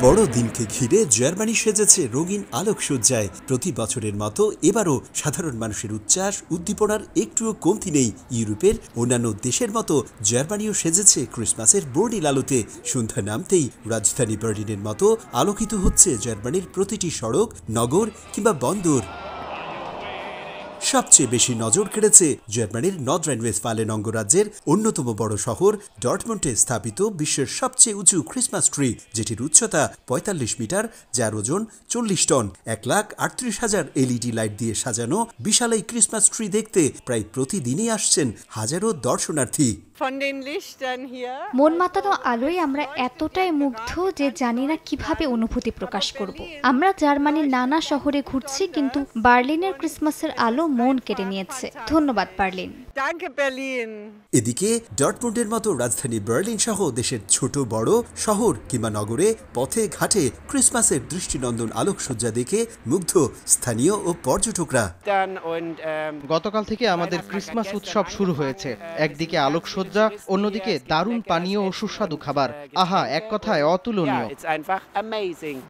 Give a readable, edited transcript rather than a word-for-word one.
বড়দিনকে ঘিরে জার্মানি সেজেছে রঙিন আলোকসজ্জায়। প্রতি বছরের মতো এবারও সাধারণ মানুষের উচ্ছ্বাস উদ্দীপনার একটুও কমতি নেই। ইউরোপের অন্যান্য দেশের মতো জার্মানিও সেজেছে ক্রিসমাসের বর্ণিল আলোতে। সন্ধ্যা নামতেই রাজধানী বার্লিনের মতো আলোকিত হচ্ছে জার্মানির প্রতিটি সড়ক, নগর কিংবা বন্দর। সবচেয়ে বেশি নজর কেড়েছে জার্মানির নর্থ রাইন ওয়েস্টফালেন অঙ্গরাজ্যের অন্যতম বড় শহর ডর্টমুন্ডে স্থাপিত বিশ্বের সবচেয়ে উঁচু ক্রিসমাস ট্রি, যেটির উচ্চতা ৪৫ মিটার, যার ওজন ৪০ টন। ১,৩৮,০০০ এলইডি লাইট দিয়ে সাজানো বিশাল এই ক্রিসমাস ট্রি দেখতে প্রায় প্রতিদিনই আসছেন হাজারো দর্শনার্থী। মন মাতানো আলোয় আমরা এতটাই মুগ্ধ যে জানি না কিভাবে অনুভূতি প্রকাশ করব। আমরা জার্মানির নানা শহরে ঘুরছি, কিন্তু বার্লিনের ক্রিসমাসের আলো মন কেড়ে নিয়েছে। ধন্যবাদ বার্লিন। এদিকে ডর্টমুন্ডের মতো রাজধানী বার্লিন সহ দেশের ছোট বড় শহর কিংবা নগরে পথে ঘাটে ক্রিসমাসের দৃষ্টিনন্দন আলোকসজ্জা দেখে মুগ্ধ স্থানীয় ও পর্যটকরা। গতকাল থেকে আমাদের ক্রিসমাস উৎসব শুরু হয়েছে। একদিকে আলোকসজ্জা, অন্যদিকে দারুণ পানীয় ও সুস্বাদু খাবার। আহা, এক কথায় অতুলনীয়।